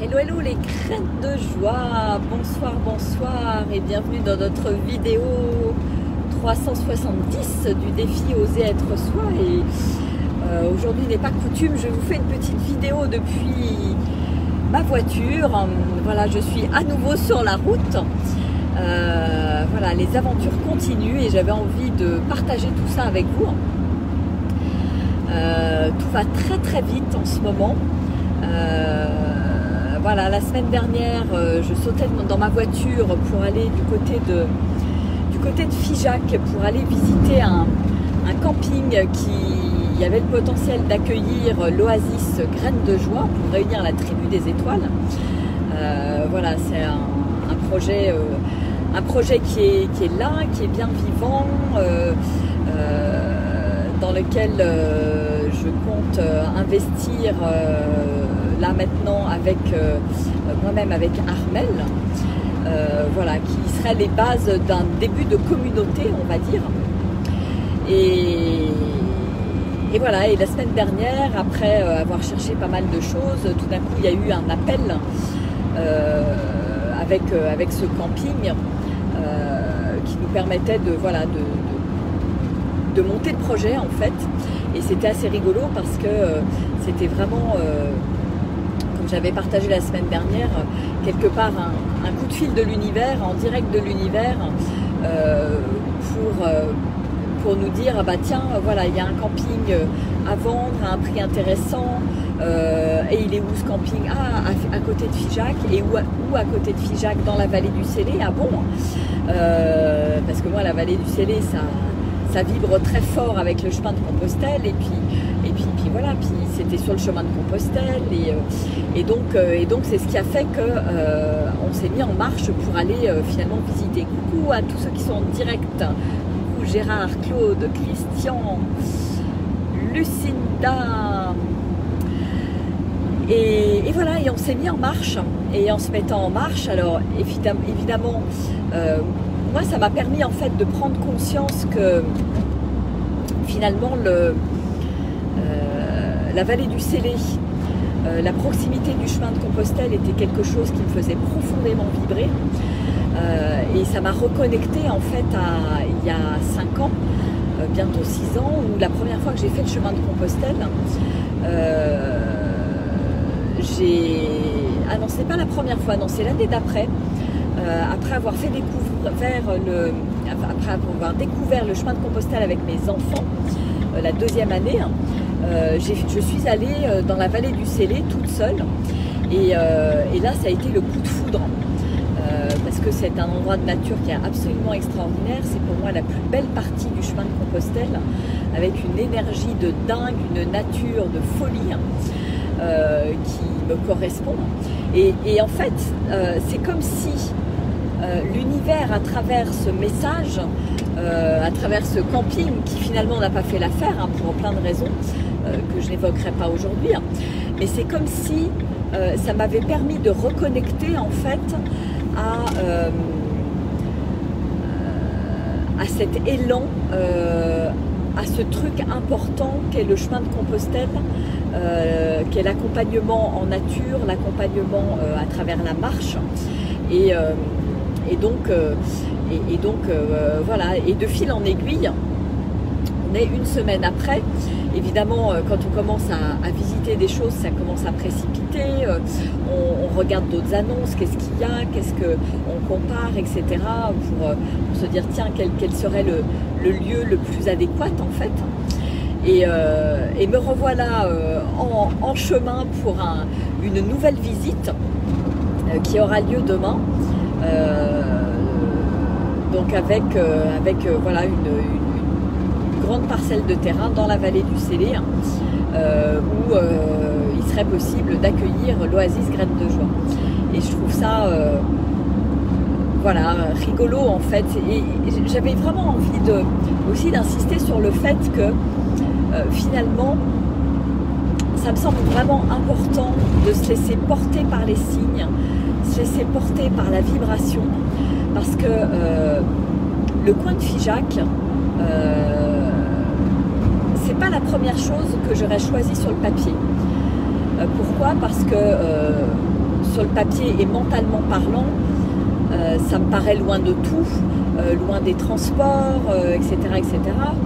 Hello hello les graines de joie, bonsoir bonsoir et bienvenue dans notre vidéo 370 du défi Oser être soi. Et aujourd'hui n'est pas coutume, je vous fais une petite vidéo depuis ma voiture. Voilà, je suis à nouveau sur la route. Voilà, les aventures continuent et j'avais envie de partager tout ça avec vous. Tout va très très vite en ce moment. Voilà, la semaine dernière, je sautais dans ma voiture pour aller du côté de Figeac, pour aller visiter un camping qui avait le potentiel d'accueillir l'Oasis Graines de Joie pour réunir la tribu des étoiles. Voilà, c'est un projet qui est là, qui est bien vivant, dans lequel je compte investir là maintenant avec moi-même, avec Armel, voilà, qui serait les bases d'un début de communauté, on va dire. Et voilà, et la semaine dernière, après avoir cherché pas mal de choses, tout d'un coup il y a eu un appel avec ce camping qui nous permettait de monter le projet en fait. Et c'était assez rigolo parce que c'était vraiment, comme j'avais partagé la semaine dernière, quelque part un coup de fil de l'univers, en direct de l'univers, pour nous dire, ah bah tiens, voilà, il y a un camping à vendre à un prix intéressant, et il est où ce camping? Ah, à côté de Figeac. Et où à côté de Figeac? Dans la vallée du Célé. Ah bon? Parce que moi, la vallée du Célé, ça vibre très fort avec le chemin de Compostelle, et puis voilà, puis c'était sur le chemin de Compostelle, et donc c'est ce qui a fait que on s'est mis en marche pour aller finalement visiter. Coucou à tous ceux qui sont en direct, coucou Gérard, Claude, Christian, Lucinda, et voilà, et on s'est mis en marche, et en se mettant en marche, alors évidemment moi, ça m'a permis en fait de prendre conscience que finalement la vallée du Célé, la proximité du chemin de Compostelle était quelque chose qui me faisait profondément vibrer, et ça m'a reconnecté en fait à il y a 5 ans, bientôt 6 ans, où la première fois que j'ai fait le chemin de Compostelle, ah non, c'est pas la première fois, non, c'est l'année d'après. Après avoir découvert le chemin de Compostelle avec mes enfants, la deuxième année, je suis allée dans la vallée du Célé toute seule, et là ça a été le coup de foudre, parce que c'est un endroit de nature qui est absolument extraordinaire. C'est pour moi la plus belle partie du chemin de Compostelle, avec une énergie de dingue, une nature de folie qui me correspond, et en fait c'est comme si l'univers, à travers ce message, à travers ce camping qui finalement n'a pas fait l'affaire, pour plein de raisons que je n'évoquerai pas aujourd'hui, mais c'est comme si ça m'avait permis de reconnecter en fait à cet élan, à ce truc important qu'est le chemin de Compostelle, qu'est l'accompagnement en nature, l'accompagnement à travers la marche, et donc voilà, et de fil en aiguille, on est une semaine après. Évidemment, quand on commence à visiter des choses, ça commence à précipiter, on regarde d'autres annonces, qu'est-ce qu'il y a, qu'est-ce qu'on compare, etc., pour se dire, tiens, quel serait le lieu le plus adéquat en fait. Et me revoilà en chemin pour une nouvelle visite qui aura lieu demain. Donc avec voilà, une grande parcelle de terrain dans la vallée du Célé, où il serait possible d'accueillir l'Oasis Graines de Joie. Et je trouve ça voilà, rigolo en fait, et j'avais vraiment envie aussi d'insister sur le fait que finalement ça me semble vraiment important de se laisser porter par les signes, se laisser porter par la vibration, parce que le coin de Figeac, c'est pas la première chose que j'aurais choisi sur le papier. Pourquoi? Parce que sur le papier et mentalement parlant, ça me paraît loin de tout, loin des transports, etc., etc.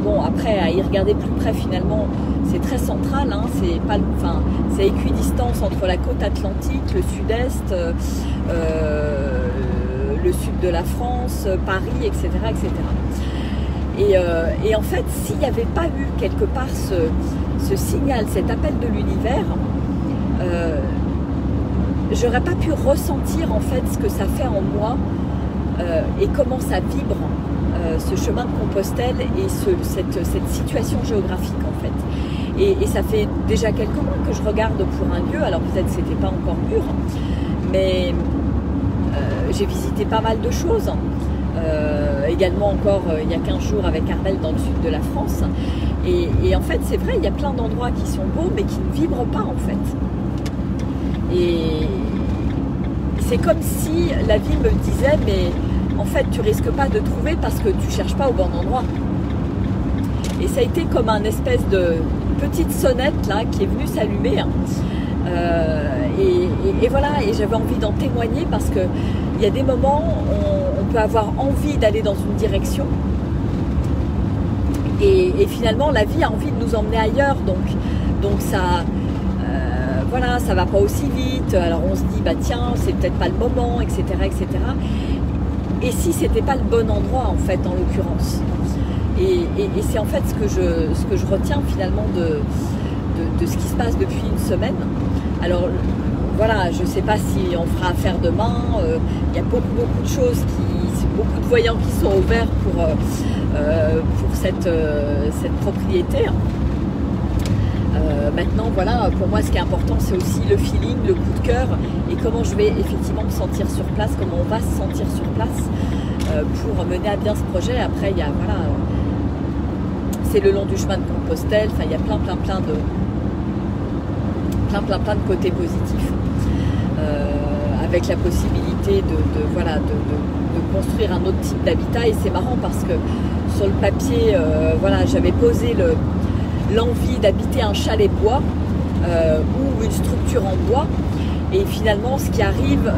Bon, après, à y regarder plus près, finalement, c'est très central, hein, c'est équidistance entre la côte atlantique, le sud-est, le sud de la France, Paris, etc., etc. Et en fait, s'il n'y avait pas eu quelque part ce signal, cet appel de l'univers, j'aurais pas pu ressentir en fait ce que ça fait en moi et comment ça vibre ce chemin de Compostelle et cette situation géographique en fait. Et ça fait déjà quelques mois que je regarde pour un lieu, alors peut-être que c'était pas encore mûr, mais j'ai visité pas mal de choses. Également encore il y a 15 jours avec Armelle dans le sud de la France. Et en fait c'est vrai, il y a plein d'endroits qui sont beaux mais qui ne vibrent pas en fait. Et c'est comme si la vie me disait mais en fait tu risques pas de trouver parce que tu cherches pas au bon endroit. Et ça a été comme un espèce de petite sonnette là qui est venue s'allumer. Et voilà, et j'avais envie d'en témoigner parce que il y a des moments où on peut avoir envie d'aller dans une direction et finalement la vie a envie de nous emmener ailleurs, donc ça voilà, ça va pas aussi vite, alors on se dit bah tiens c'est peut-être pas le moment, etc., etc. Et si c'était pas le bon endroit en fait en l'occurrence, et c'est en fait ce que je retiens finalement de ce qui se passe depuis une semaine. Alors voilà, je ne sais pas si on fera affaire demain, il y a beaucoup de choses, beaucoup de voyants qui sont ouverts pour cette propriété. Maintenant, voilà, pour moi ce qui est important c'est aussi le feeling, le coup de cœur et comment je vais effectivement me sentir sur place, comment on va se sentir sur place pour mener à bien ce projet. Après, il y a, voilà, c'est le long du chemin de Compostelle, enfin il y a plein de côtés positifs, avec la possibilité de construire un autre type d'habitat. Et c'est marrant parce que sur le papier, voilà, j'avais posé l'envie d'habiter un chalet bois ou une structure en bois, et finalement ce qui arrive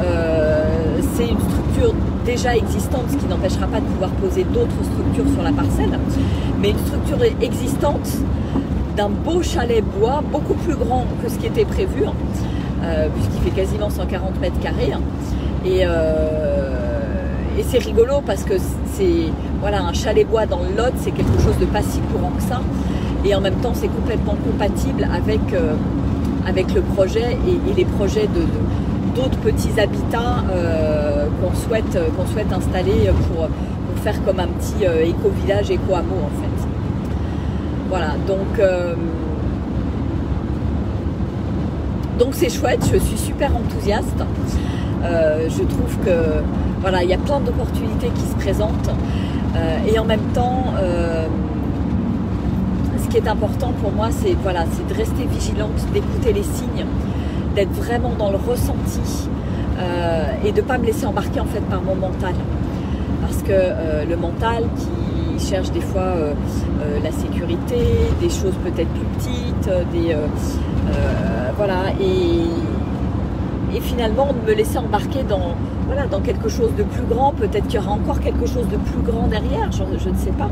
c'est une structure déjà existante, ce qui n'empêchera pas de pouvoir poser d'autres structures sur la parcelle, mais une structure existante d'un beau chalet bois, beaucoup plus grand que ce qui était prévu, puisqu'il fait quasiment 140 mètres carrés. Et c'est rigolo parce que c'est, voilà, un chalet bois dans le Lot, c'est quelque chose de pas si courant que ça. Et en même temps, c'est complètement compatible avec le projet et les projets d'autres petits habitats qu'on souhaite installer pour faire comme un petit éco-village, éco-hameau en fait. Voilà, donc c'est chouette, je suis super enthousiaste. Je trouve que voilà, il y a plein d'opportunités qui se présentent et en même temps, ce qui est important pour moi, c'est voilà, de rester vigilante, d'écouter les signes, d'être vraiment dans le ressenti et de ne pas me laisser embarquer en fait par mon mental, parce que le mental qui cherche des fois la sécurité, des choses peut-être plus petites, voilà, et finalement de me laisser embarquer dans quelque chose de plus grand. Peut-être qu'il y aura encore quelque chose de plus grand derrière, je ne sais pas,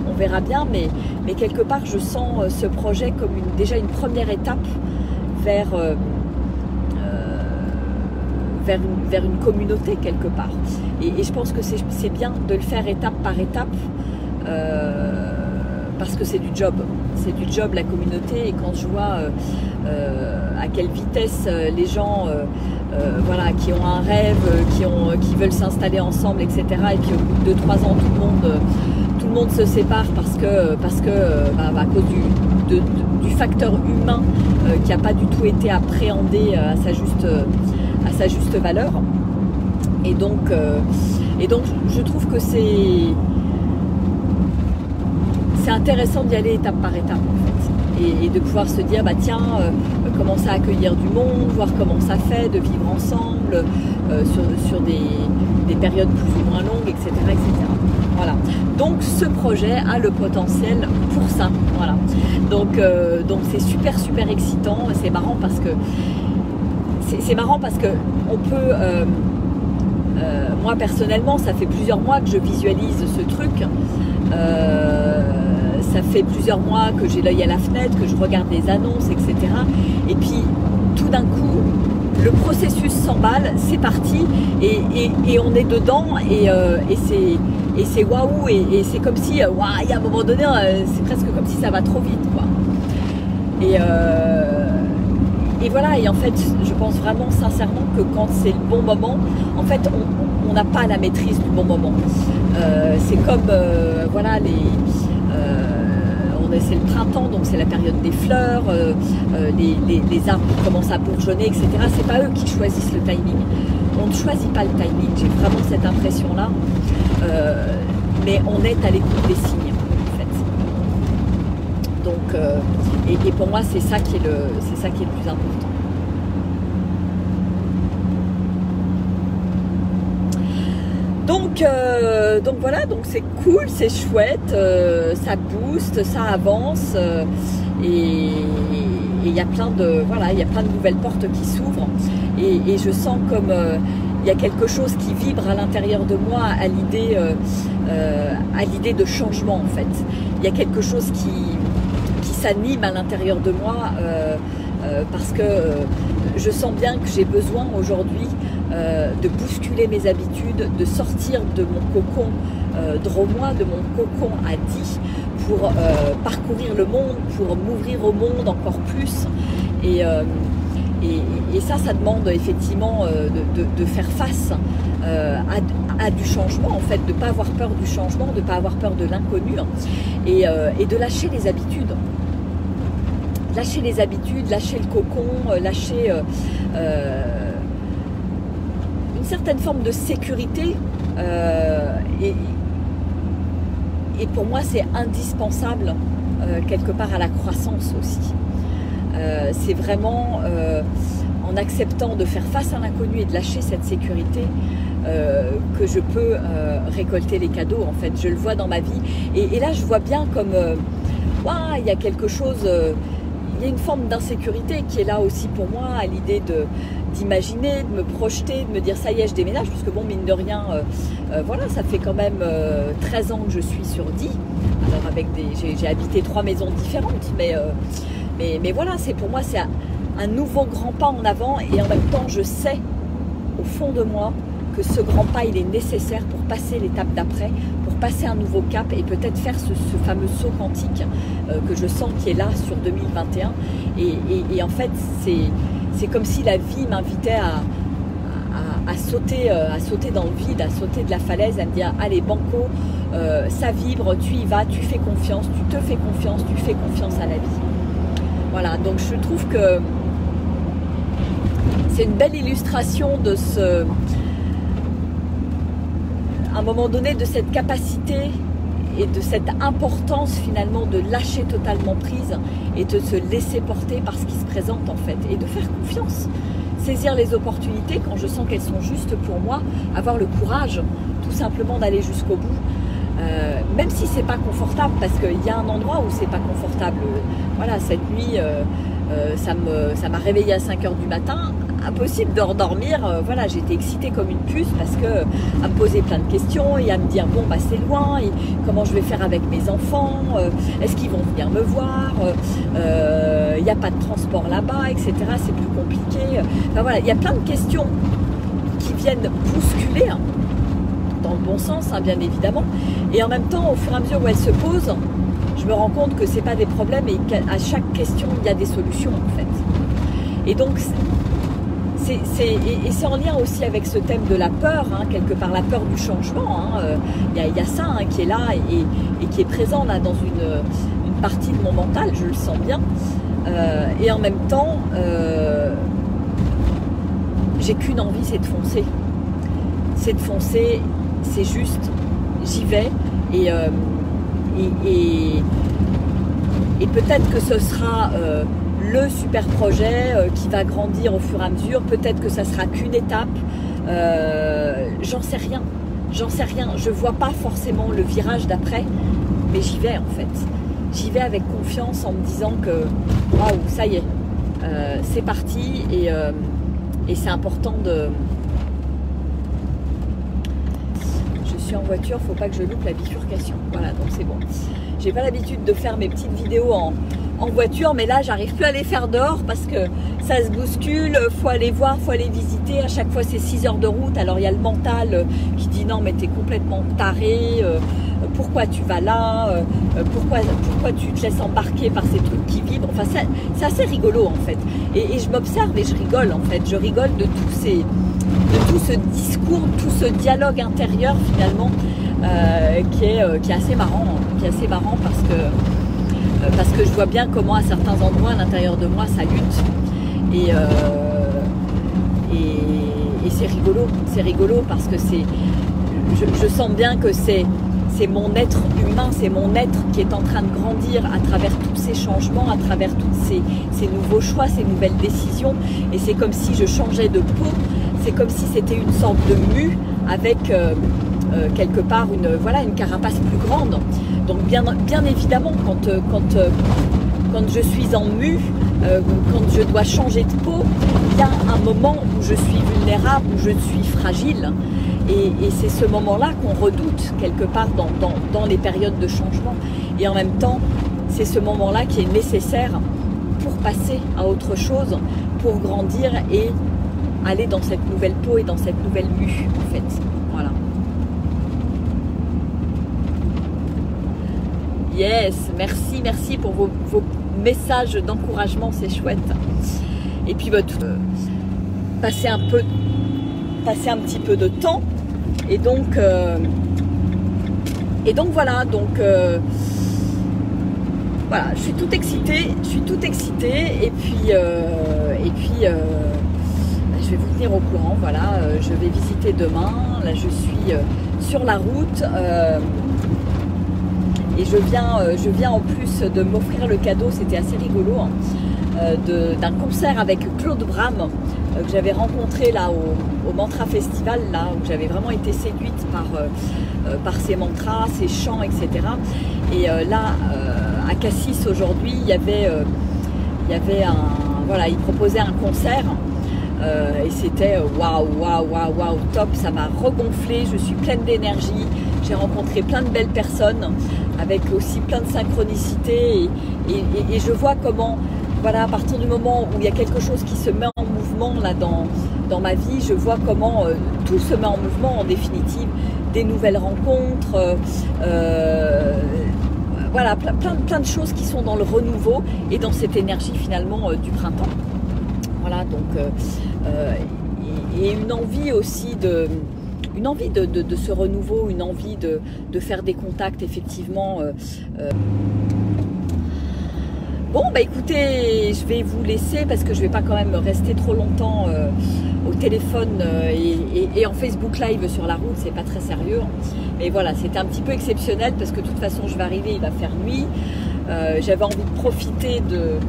on verra bien, mais quelque part je sens ce projet comme déjà une première étape vers une communauté quelque part, et je pense que c'est bien de le faire étape par étape, parce que c'est du job la communauté. Et quand je vois à quelle vitesse les gens voilà, qui ont un rêve, qui veulent s'installer ensemble, etc., et puis au bout de 2-3 ans tout le monde se sépare parce que à cause du facteur humain qui n'a pas du tout été appréhendé à sa juste valeur. Et donc je trouve que c'est intéressant d'y aller étape par étape en fait, et de pouvoir se dire bah tiens, commencer à accueillir du monde, voir comment ça fait de vivre ensemble sur des périodes plus ou moins longues, etc., etc. Voilà. Donc ce projet a le potentiel pour ça. Voilà. Donc c'est super excitant. C'est marrant parce que c'est marrant parce que on peut, moi personnellement, ça fait plusieurs mois que je visualise ce truc. Ça fait plusieurs mois que j'ai l'œil à la fenêtre, que je regarde les annonces, etc. Et puis, tout d'un coup, le processus s'emballe, c'est parti, et on est dedans, et c'est waouh, et c'est comme si, waouh, il y a un moment donné, c'est presque comme si ça va trop vite, quoi. Et voilà, et en fait, je pense vraiment sincèrement que quand c'est le bon moment, en fait, on n'a pas la maîtrise du bon moment. C'est comme, voilà, c'est le printemps, donc c'est la période des fleurs, les arbres commencent à bourgeonner, etc. C'est pas eux qui choisissent le timing. On ne choisit pas le timing, j'ai vraiment cette impression-là. Mais on est à l'écoute des signes, en fait. Donc, et pour moi, c'est ça qui est le plus important. Donc voilà, donc c'est cool, c'est chouette, ça booste, ça avance, et il y a plein de nouvelles portes qui s'ouvrent, et je sens comme il y a quelque chose qui vibre à l'intérieur de moi à l'idée de changement, en fait. Il y a quelque chose qui s'anime à l'intérieur de moi, parce que je sens bien que j'ai besoin aujourd'hui de bousculer mes habitudes, de sortir de mon cocon dromois, de mon cocon à 10, pour parcourir le monde, pour m'ouvrir au monde encore plus. Et ça demande effectivement de faire face à du changement, en fait, de ne pas avoir peur du changement, de ne pas avoir peur de l'inconnu, et de lâcher les habitudes. Lâcher les habitudes, lâcher le cocon, lâcher une certaine forme de sécurité, et pour moi c'est indispensable quelque part à la croissance aussi. C'est vraiment en acceptant de faire face à l'inconnu et de lâcher cette sécurité que je peux récolter les cadeaux, en fait. Je le vois dans ma vie, et là je vois bien comme waouh, il y a quelque chose, il y a une forme d'insécurité qui est là aussi pour moi, à l'idée d'imaginer, de me projeter, de me dire ça y est, je déménage, parce que bon, mine de rien, voilà, ça fait quand même 13 ans que je suis sur 10. Alors j'ai habité 3 maisons différentes, mais voilà, pour moi c'est un nouveau grand pas en avant, et en même temps je sais au fond de moi que ce grand pas il est nécessaire pour passer l'étape d'après, pour passer un nouveau cap, et peut-être faire ce fameux saut quantique que je sens qui est là sur 2021, et en fait c'est comme si la vie m'invitait à sauter dans le vide, à sauter de la falaise, à me dire allez banco, ça vibre, tu y vas, tu fais confiance, tu te fais confiance, tu fais confiance à la vie. Voilà, donc je trouve que c'est une belle illustration de à un moment donné, de cette capacité et de cette importance finalement de lâcher totalement prise et de se laisser porter par ce qui se présente, en fait, et de faire confiance, saisir les opportunités quand je sens qu'elles sont justes pour moi, avoir le courage tout simplement d'aller jusqu'au bout, même si c'est pas confortable, parce qu'il y a un endroit où c'est pas confortable. Voilà, cette nuit ça m'a réveillée à 5h du matin, impossible de redormir. Voilà, j'étais excitée comme une puce, parce que à me poser plein de questions et à me dire bon bah c'est loin, et comment je vais faire avec mes enfants, est-ce qu'ils vont venir me voir, il n'y a pas de transport là-bas, etc. C'est plus compliqué. Enfin voilà, il y a plein de questions qui viennent bousculer, dans le bon sens, bien évidemment, et en même temps, au fur et à mesure où elles se posent, je me rends compte que c'est pas des problèmes, et qu'à chaque question il y a des solutions, en fait. Et donc c'est en lien aussi avec ce thème de la peur, quelque part, la peur du changement. Il y a ça qui est là, et qui est présent là dans une partie de mon mental, je le sens bien. Et en même temps, j'ai qu'une envie, c'est de foncer. C'est de foncer, c'est juste, j'y vais, et peut-être que ce sera le super projet qui va grandir au fur et à mesure, peut-être que ça sera qu'une étape, j'en sais rien, je vois pas forcément le virage d'après, mais j'y vais, en fait, j'y vais avec confiance, en me disant que waouh, ça y est, c'est parti, c'est important de... Je suis en voiture, faut pas que je loupe la bifurcation. Voilà, donc c'est bon. J'ai pas l'habitude de faire mes petites vidéos en voiture, mais là j'arrive plus à les faire dehors parce que ça se bouscule, faut aller voir, faut aller visiter. À chaque fois c'est 6 heures de route, alors il y a le mental qui dit non mais t'es complètement taré, pourquoi tu vas là, pourquoi tu te laisses embarquer par ces trucs qui vibrent. Enfin c'est assez rigolo en fait, et je m'observe et je rigole en fait, je rigole de tout ce discours, tout ce dialogue intérieur finalement qui est assez marrant, parce que je vois bien comment à certains endroits à l'intérieur de moi ça lutte, et c'est rigolo parce que je sens bien que c'est mon être humain, c'est mon être qui est en train de grandir à travers tous ces changements, à travers tous ces nouveaux choix, ces nouvelles décisions, et c'est comme si je changeais de peau, c'est comme si c'était une sorte de mue avec quelque part une carapace plus grande. Donc bien évidemment quand je suis en mue, quand je dois changer de peau, il y a un moment où je suis vulnérable, où je suis fragile, et c'est ce moment-là qu'on redoute quelque part dans les périodes de changement, et en même temps c'est ce moment-là qui est nécessaire pour passer à autre chose, pour grandir et aller dans cette nouvelle peau et dans cette nouvelle mue en fait. Voilà. Yes, merci pour vos messages d'encouragement, c'est chouette. Et puis passer un petit peu de temps, et donc voilà, voilà, je suis toute excitée, et puis je vais vous tenir au courant. Voilà, je vais visiter demain. Là, je suis sur la route. Et je viens en plus de m'offrir le cadeau, c'était assez rigolo, hein, d'un concert avec Claude Bram, que j'avais rencontré là au Mantra Festival, là où j'avais vraiment été séduite par ses mantras, ses chants, etc. Et là, à Cassis aujourd'hui, il y avait il proposait un concert. Et c'était waouh, top, ça m'a regonflé, je suis pleine d'énergie, j'ai rencontré plein de belles personnes avec aussi plein de synchronicité, et je vois comment, voilà, à partir du moment où il y a quelque chose qui se met en mouvement là dans ma vie, je vois comment tout se met en mouvement en définitive, des nouvelles rencontres, voilà, plein de choses qui sont dans le renouveau et dans cette énergie finalement du printemps. Voilà, donc et une envie aussi de ce renouveau, une envie de faire des contacts effectivement. Bon bah écoutez, je vais vous laisser parce que je vais pas quand même rester trop longtemps au téléphone et en Facebook Live sur la route, c'est pas très sérieux. Mais voilà, c'était un petit peu exceptionnel parce que de toute façon je vais arriver, il va faire nuit. J'avais envie de profiter de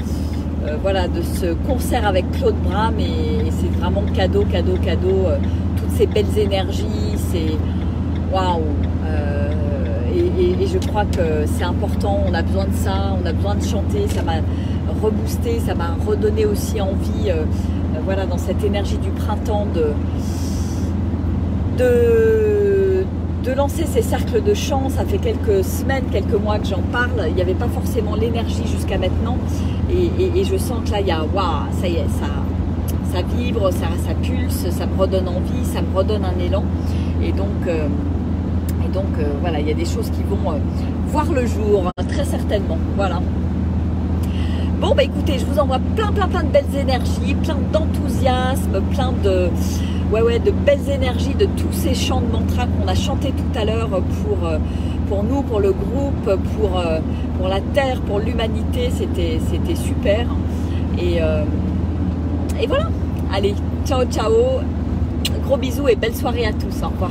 ce concert avec Claude Bram, et c'est vraiment cadeau, toutes ces belles énergies, c'est waouh, et je crois que c'est important, on a besoin de ça, on a besoin de chanter, ça m'a reboosté, ça m'a redonné aussi envie, voilà, dans cette énergie du printemps de lancer ces cercles de chant. Ça fait quelques semaines, quelques mois que j'en parle, il n'y avait pas forcément l'énergie jusqu'à maintenant, et je sens que là il y a waouh, ça y est, ça vibre, ça pulse, ça me redonne envie, ça me redonne un élan, et donc voilà, il y a des choses qui vont voir le jour, très certainement. Voilà. Bon bah écoutez, je vous envoie plein de belles énergies, plein d'enthousiasme, plein de belles énergies, de tous ces chants de mantra qu'on a chantés tout à l'heure pour nous, pour le groupe, pour la terre, pour l'humanité. C'était super, et voilà. Allez, ciao, gros bisous et belle soirée à tous, au revoir.